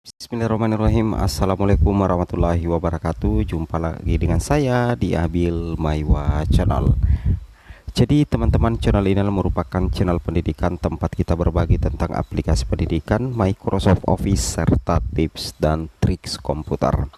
Bismillahirrahmanirrahim. Assalamualaikum warahmatullahi wabarakatuh. Jumpa lagi dengan saya di Abil Maiwa Channel. Jadi teman-teman, channel ini merupakan channel pendidikan tempat kita berbagi tentang aplikasi pendidikan, Microsoft Office, serta tips dan triks komputer.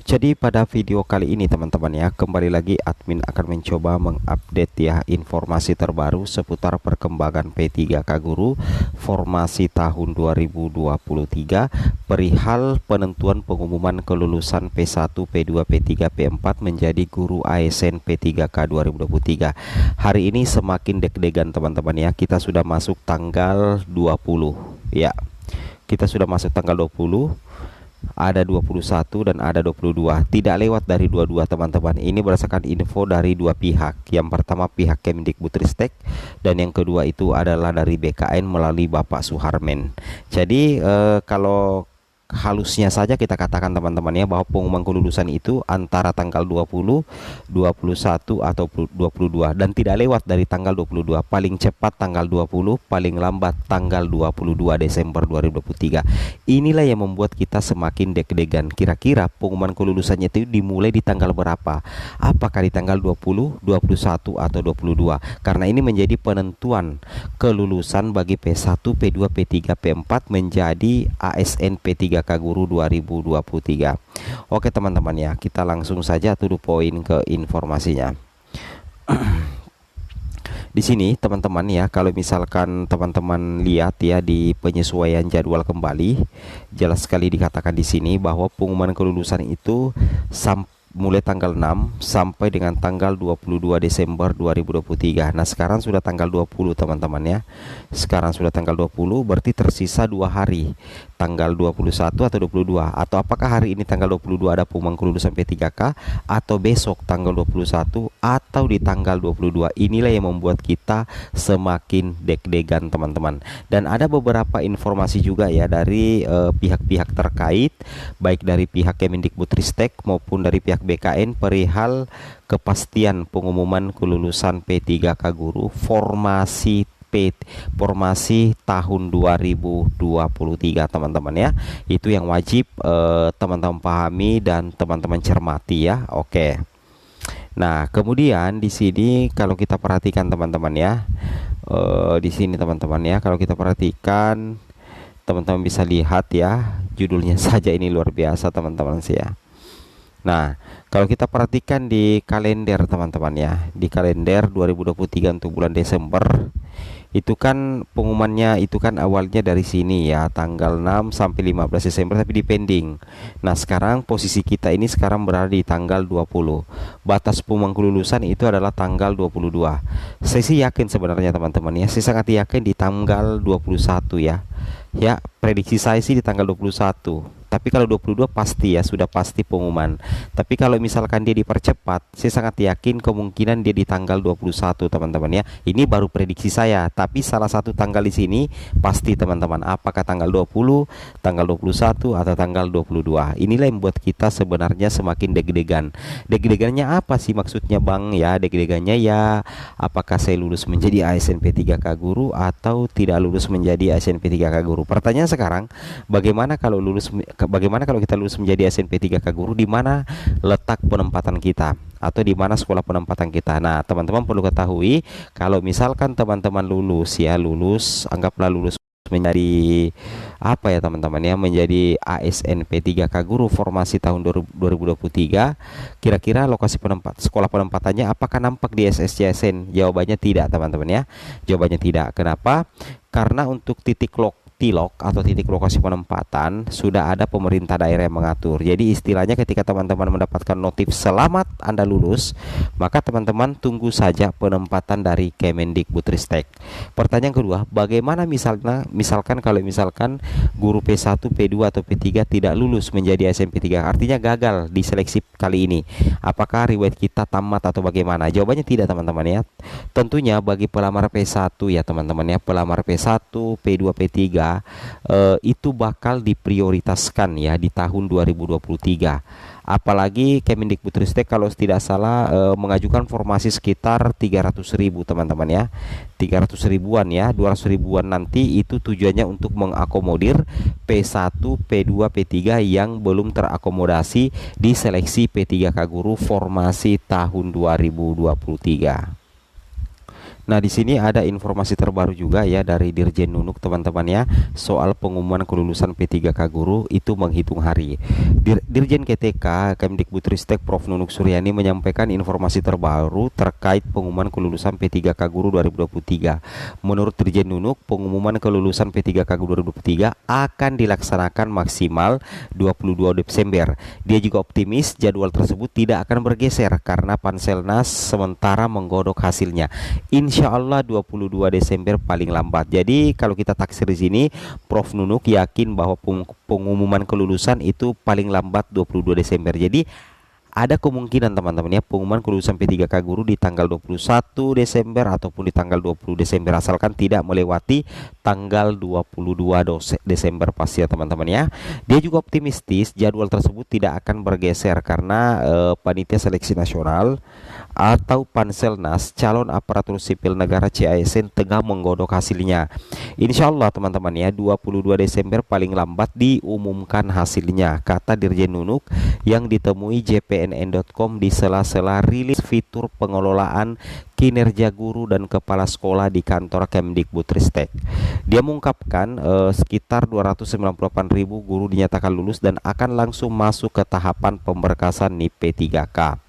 Jadi pada video kali ini teman-teman ya, kembali lagi admin akan mencoba mengupdate ya informasi terbaru seputar perkembangan P3K Guru formasi tahun 2023 perihal penentuan pengumuman kelulusan P1, P2, P3, P4 menjadi guru ASN P3K 2023. Hari ini semakin deg-degan teman-teman ya, kita sudah masuk tanggal 20 ya. Kita sudah masuk tanggal 20, ada 21 dan ada 22, tidak lewat dari 22 teman-teman. Ini berdasarkan info dari dua pihak. Yang pertama pihak Kemendikbudristek dan yang kedua itu adalah dari BKN melalui Bapak Suharmen. Jadi kalau halusnya saja kita katakan teman-teman ya, bahwa pengumuman kelulusan itu antara tanggal 20, 21 atau 22 dan tidak lewat dari tanggal 22, paling cepat tanggal 20, paling lambat tanggal 22 Desember 2023. Inilah yang membuat kita semakin deg-degan. Kira-kira pengumuman kelulusannya itu dimulai di tanggal berapa? Apakah di tanggal 20, 21 atau 22? Karena ini menjadi penentuan kelulusan bagi P1, P2, P3, P4 menjadi ASN P3K Guru 2023. Oke teman-teman ya, kita langsung saja to the point ke informasinya. Di sini teman-teman ya, kalau misalkan teman-teman lihat ya di penyesuaian jadwal kembali, jelas sekali dikatakan di sini bahwa pengumuman kelulusan itu mulai tanggal 6 sampai dengan tanggal 22 Desember 2023. Nah sekarang sudah tanggal 20 teman-teman ya. Sekarang sudah tanggal 20, berarti tersisa 2 hari, tanggal 21 atau 22. Atau apakah hari ini tanggal 22 ada pengumuman kelulusan P3K, atau besok tanggal 21 atau di tanggal 22. Inilah yang membuat kita semakin deg-degan teman-teman. Dan ada beberapa informasi juga ya dari pihak-pihak terkait, baik dari pihak Kemendikbudristek maupun dari pihak BKN perihal kepastian pengumuman kelulusan P3K Guru formasi tahun 2023 teman-teman ya. Itu yang wajib teman-teman pahami dan teman-teman cermati ya. Oke. Nah, kemudian di sini kalau kita perhatikan teman-teman ya, di sini teman-teman ya, kalau kita perhatikan teman-teman bisa lihat ya, judulnya saja ini luar biasa teman-teman sih ya. Nah, kalau kita perhatikan di kalender teman-teman ya, di kalender 2023 untuk bulan Desember, itu kan pengumumannya itu kan awalnya dari sini ya, tanggal 6 sampai 15 Desember tapi di pending. Nah, sekarang posisi kita ini sekarang berada di tanggal 20. Batas pengumuman kelulusan itu adalah tanggal 22. Saya sih yakin sebenarnya teman-teman ya, saya sangat yakin di tanggal 21 ya. Ya, prediksi saya sih di tanggal 21. Tapi kalau 22 pasti ya, sudah pasti pengumuman. Tapi kalau misalkan dia dipercepat, saya sangat yakin kemungkinan dia di tanggal 21 teman-teman ya. Ini baru prediksi saya, tapi salah satu tanggal di sini pasti teman-teman. Apakah tanggal 20, tanggal 21 atau tanggal 22. Inilah yang membuat kita sebenarnya semakin deg-degan. Deg-degannya apa sih maksudnya Bang ya? Deg-degannya ya, apakah saya lulus menjadi ASN P3K Guru atau tidak lulus menjadi ASN P3K Guru? Pertanyaan sekarang, bagaimana kalau kita lulus menjadi ASN P3K Guru, di mana letak penempatan kita atau di mana sekolah penempatan kita? Nah, teman-teman perlu ketahui, kalau misalkan teman-teman lulus ya, anggaplah lulus menjadi apa ya teman-teman ya, menjadi ASN P3K Guru formasi tahun 2023, kira-kira lokasi sekolah penempatannya apakah nampak di SSCSN? Jawabannya tidak teman-teman ya, jawabannya tidak. Kenapa? Karena untuk TILOK atau titik lokasi penempatan sudah ada pemerintah daerah yang mengatur. Jadi istilahnya ketika teman-teman mendapatkan notif selamat Anda lulus, maka teman-teman tunggu saja penempatan dari Kemendikbudristek. Pertanyaan kedua, bagaimana misalkan kalau guru P1, P2 atau P3 tidak lulus menjadi ASN P3, artinya gagal di seleksi kali ini. Apakah riwayat kita tamat atau bagaimana? Jawabannya tidak teman-teman ya. Tentunya bagi pelamar P1 ya teman-teman ya, pelamar P1, P2, P3 itu bakal diprioritaskan ya di tahun 2023. Apalagi Kemendikbudristek kalau tidak salah mengajukan formasi sekitar 300.000 teman-teman ya, 300 ribuan ya, 200 ribuan nanti itu tujuannya untuk mengakomodir P1, P2, P3 yang belum terakomodasi di seleksi P3K Guru formasi tahun 2023. Nah, di sini ada informasi terbaru juga ya dari Dirjen Nunuk teman-teman ya, soal pengumuman kelulusan P3K Guru itu menghitung hari. Dirjen KTK Kemdikbudristek Prof Nunuk Suryani menyampaikan informasi terbaru terkait pengumuman kelulusan P3K Guru 2023. Menurut Dirjen Nunuk, pengumuman kelulusan P3K Guru 2023 akan dilaksanakan maksimal 22 Desember. Dia juga optimis jadwal tersebut tidak akan bergeser karena Panselnas sementara menggodok hasilnya. Insya Allah 22 Desember paling lambat. Jadi kalau kita taksir di sini, Prof Nunuk yakin bahwa pengumuman kelulusan itu paling lambat 22 Desember. Jadi ada kemungkinan teman-teman ya pengumuman kelulusan P3K Guru di tanggal 21 Desember ataupun di tanggal 20 Desember asalkan tidak melewati tanggal 22 Desember pasti ya teman-teman ya. Dia juga optimistis jadwal tersebut tidak akan bergeser karena Panitia Seleksi Nasional atau Panselnas calon aparatur sipil negara CASN tengah menggodok hasilnya. Insya Allah teman-teman ya 22 Desember paling lambat diumumkan hasilnya, kata Dirjen Nunuk yang ditemui jpnn.com di sela-sela rilis fitur pengelolaan kinerja guru dan kepala sekolah di kantor Kemdikbudristek. Dia mengungkapkan sekitar 298.000 guru dinyatakan lulus dan akan langsung masuk ke tahapan pemberkasan NIP P3K.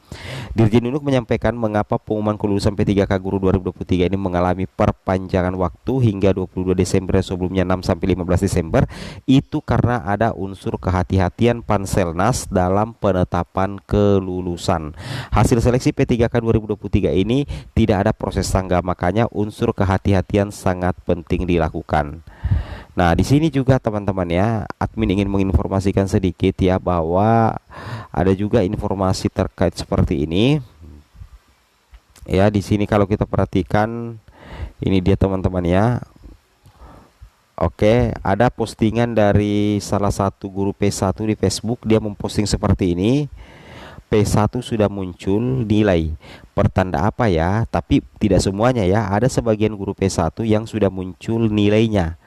Dirjen Nunuk menyampaikan mengapa pengumuman kelulusan P3K Guru 2023 ini mengalami perpanjangan waktu hingga 22 Desember sebelumnya 6-15 Desember itu karena ada unsur kehati-hatian Panselnas dalam penetapan kelulusan. Hasil seleksi P3K 2023 ini tidak ada proses tangga, makanya unsur kehati-hatian sangat penting dilakukan. Nah, di sini juga teman-teman ya, admin ingin menginformasikan sedikit ya bahwa ada juga informasi terkait seperti ini. Ya, di sini kalau kita perhatikan ini dia teman-teman ya. Oke, ada postingan dari salah satu guru P1 di Facebook, dia memposting seperti ini. P1 sudah muncul nilai. Pertanda apa ya? Tapi tidak semuanya ya. Ada sebagian guru P1 yang sudah muncul nilainya.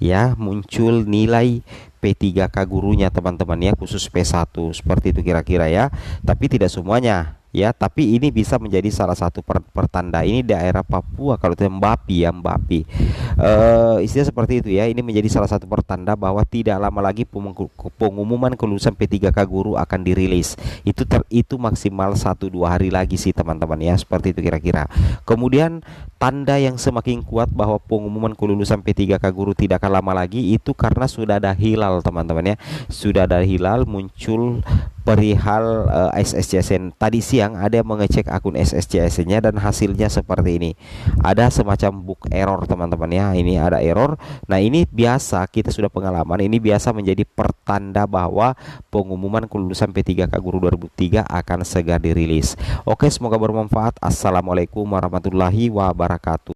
Ya, muncul nilai P3K gurunya teman-teman ya, khusus P1 seperti itu kira-kira ya, tapi tidak semuanya ya, tapi ini bisa menjadi salah satu pertanda. Ini daerah Papua kalau itu Mbapi ya, Mbapi istilah seperti itu ya. Ini menjadi salah satu pertanda bahwa tidak lama lagi pengumuman kelulusan P3K guru akan dirilis. Itu maksimal 1-2 hari lagi sih teman-teman ya, seperti itu kira-kira. Kemudian tanda yang semakin kuat bahwa pengumuman kelulusan P3K guru tidak akan lama lagi itu karena sudah ada hilal teman-teman ya, sudah ada hilal muncul perihal SSCSN. Tadi siang ada yang mengecek akun SSCSN-nya dan hasilnya seperti ini. Ada semacam book error teman-teman ya. Ini ada error. Nah, ini biasa, kita sudah pengalaman, ini biasa menjadi pertanda bahwa pengumuman kelulusan P3K Guru 2003 akan segera dirilis. Oke, semoga bermanfaat. Assalamualaikum warahmatullahi wabarakatuh.